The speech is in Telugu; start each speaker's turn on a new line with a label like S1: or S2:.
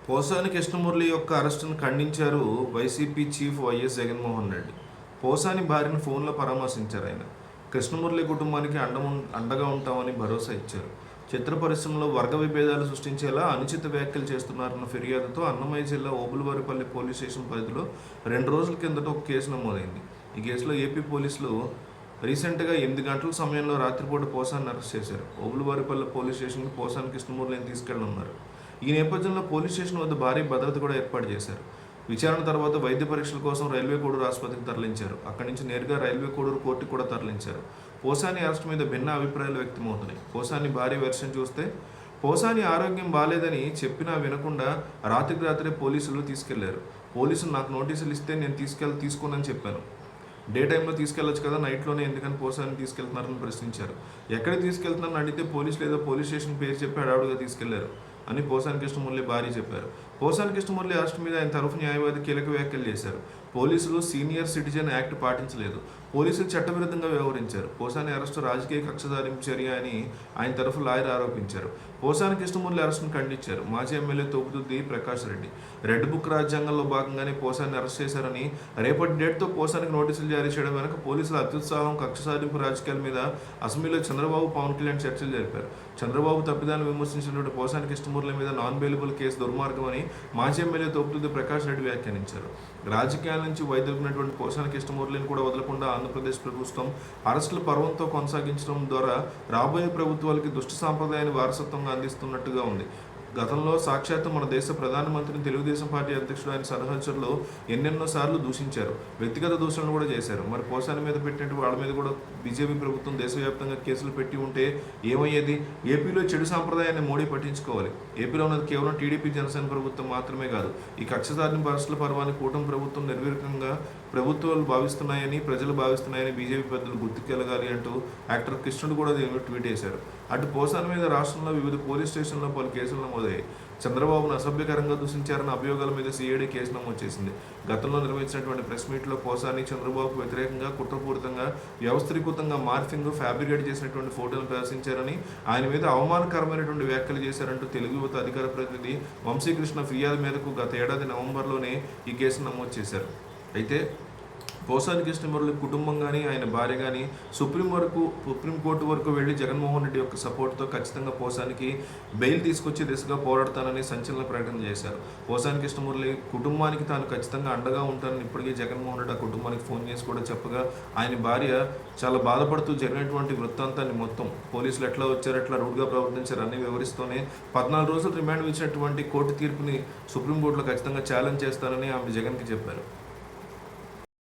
S1: పోసాని కృష్ణమురళి యొక్క అరెస్టును ఖండించారు YCP chief YS Jaganmohan Reddy. Posani భార్యను ఫోన్లో పరామర్శించారు ఆయన. కృష్ణమురళి కుటుంబానికి అండగా ఉంటామని భరోసా ఇచ్చారు. చిత్ర పరిశ్రమలో వర్గ విభేదాలు సృష్టించేలా అనుచిత వ్యాఖ్యలు చేస్తున్నారన్న ఫిర్యాదుతో అన్నమయ్య జిల్లా ఓబులవారిపల్లి పోలీస్ స్టేషన్ పరిధిలో 2 రోజుల కిందట ఒక కేసు నమోదైంది. ఈ కేసులో ఏపీ పోలీసులు రీసెంట్గా 8 గంటల సమయంలో రాత్రిపూట పోసాన్ని అరెస్ట్ చేశారు. ఓబులవారిపల్లి పోలీస్ స్టేషన్కి పోసాని కృష్ణమురళిని తీసుకెళ్లనున్నారు. ఈ నేపథ్యంలో పోలీస్ స్టేషన్ వద్ద భారీ భద్రత కూడా ఏర్పాటు చేశారు. విచారణ తర్వాత వైద్య పరీక్షల కోసం రైల్వే కోడూరు ఆసుపత్రికి తరలించారు. అక్కడి నుంచి నేరుగా రైల్వే కోడూరు కోర్టుకు కూడా తరలించారు. పోసాని అరెస్ట్ మీద భిన్న అభిప్రాయాలు వ్యక్తమవుతున్నాయి. పోసాని భారీ వెర్షన్ చూస్తే పోసాని ఆరోగ్యం బాలేదని చెప్పినా వినకుండా రాత్రికి రాత్రే పోలీసులు తీసుకెళ్లారు. పోలీసులు నాకు నోటీసులు ఇస్తే నేను తీసుకోనని చెప్పాను. డే టైంలో తీసుకెళ్లొచ్చు కదా, నైట్లోనే ఎందుకని పోసాని తీసుకెళ్తున్నారని ప్రశ్నించారు. ఎక్కడికి తీసుకెళ్తున్నారని అడిగితే పోలీసులు ఏదో పోలీస్ స్టేషన్ పేరు చెప్పి హడావుడిగా తీసుకెళ్లారు అని పోసాని కృష్ణమురళి భార్య చెప్పారు. పోసాని కృష్ణమురళి అరెస్ట్ మీద ఆయన తరఫు న్యాయవాది కీలక వ్యాఖ్యలు చేశారు. పోలీసులు సీనియర్ సిటిజన్ యాక్ట్ పాటించలేదు, పోలీసులు చట్టవిరుద్ధంగా వ్యవహరించారు. పోసాని అరెస్టు రాజకీయ కక్షదారింపు చర్య అని ఆయన తరఫు లాయర్ ఆరోపించారు. పోసాని కృష్ణమురళి అరెస్టును ఖండించారు మాజీ MLA Thopudurthi Prakash Reddy. Red book రాజ్యాంగంలో భాగంగానే పోసాన్ని అరెస్ట్ చేశారని, రేపటి డేట్తో పోసానికి నోటీసులు జారీ చేయడం వెనక పోలీసుల అత్యుత్సాహం, కక్ష సాధింపు రాజకీయాల మీద అసెంబ్లీలో చంద్రబాబు, పవన్ కళ్యాణ్ చర్చలు జరిపారు. చంద్రబాబు తప్పిదాన్ని విమర్శించినటువంటి పోసాని కృష్ణమురళి మీద నాన్ బెయిలబుల్ కేసు దుర్మార్గం అని మాజీ ఎమ్మెల్యే తోపుదుద్ది ప్రకాష్ రెడ్డి వ్యాఖ్యానించారు. రాజకీయాల నుంచి వైదొలిగినటువంటి పోసాని కృష్ణమురళిని కూడా వదలకుండా ఆంధ్రప్రదేశ్ ప్రభుత్వం అరెస్టుల పర్వంతో కొనసాగించడం ద్వారా రాబోయే ప్రభుత్వాలకి దుష్ట సాంప్రదాయాన్ని వారసత్వంగా అందిస్తున్నట్టుగా ఉంది. గతంలో సాక్షాత్తు మన దేశ ప్రధానమంత్రిని తెలుగుదేశం పార్టీ అధ్యక్షుడు ఆయన సహచరులు ఎన్నెన్నో సార్లు దూషించారు, వ్యక్తిగత దూషణలు కూడా చేశారు. మరి పోసాని మీద పెట్టినట్టు వాళ్ళ మీద కూడా బీజేపీ ప్రభుత్వం దేశవ్యాప్తంగా కేసులు పెట్టి ఉంటే ఏమయ్యేది? ఏపీలో చెడు సాంప్రదాయాన్ని మోడీ పట్టించుకోవాలి. ఏపీలో ఉన్నది కేవలం టీడీపీ, జనసేన ప్రభుత్వం మాత్రమే కాదు. ఈ కక్ష సాధింపు అరెస్టుల పర్వాన్ని కూటమి ప్రభుత్వం నిర్విఘ్నంగా ప్రభుత్వాలు భావిస్తున్నాయని, ప్రజలు భావిస్తున్నాయని బీజేపీ పెద్దలు గుర్తుకెళ్ళగాలి అంటూ యాక్టర్ కృష్ణుడు కూడా ట్వీట్ చేశారు. అటు పోసాని మీద రాష్ట్రంలో వివిధ పోలీస్ స్టేషన్లో పలు కేసులు నమోదయ్యాయి. చంద్రబాబును అసభ్యకరంగా దూషించారన్న అభియోగాల మీద సిఐడి కేసు నమోదు చేసింది. గతంలో నిర్వహించినటువంటి ప్రెస్ మీట్లో పోసాని చంద్రబాబుకు వ్యతిరేకంగా కుట్రపూరితంగా, వ్యవస్థీకృతంగా మార్ఫింగ్, ఫ్యాబ్రికేట్ చేసినటువంటి ఫోటోలు ప్రదర్శించారని, ఆయన మీద అవమానకరమైనటువంటి వ్యాఖ్యలు చేశారంటూ తెలుగు యువత అధికార ప్రతినిధి వంశీకృష్ణ ఫిర్యాదు మేరకు గత ఏడాది నవంబర్లోనే ఈ కేసును నమోదు చేశారు. అయితే పోసాని కృష్ణమురళి కుటుంబం కానీ, ఆయన భార్య కానీ సుప్రీంకోర్టు వరకు వెళ్ళి జగన్మోహన్ రెడ్డి యొక్క సపోర్ట్తో ఖచ్చితంగా పోసానికి బెయిల్ తీసుకొచ్చే దిశగా పోరాడతానని సంచలన ప్రకటన చేశారు. పోసాని కృష్ణమురళి కుటుంబానికి తాను ఖచ్చితంగా అండగా ఉంటానని ఇప్పటికీ జగన్మోహన్ రెడ్డి ఆ కుటుంబానికి ఫోన్ చేసి కూడా చెప్పగా, ఆయన భార్య చాలా బాధపడుతూ జరిగినటువంటి వృత్తాంతాన్ని మొత్తం పోలీసులు ఎట్లా వచ్చారు, ఎట్లా రూడ్గా ప్రవర్తించారు అన్ని వివరిస్తూనే 14 రోజులు రిమాండ్ ఇచ్చినటువంటి కోర్టు తీర్పుని సుప్రీంకోర్టులో ఖచ్చితంగా ఛాలెంజ్ చేస్తానని ఆమె జగన్కి చెప్పారు.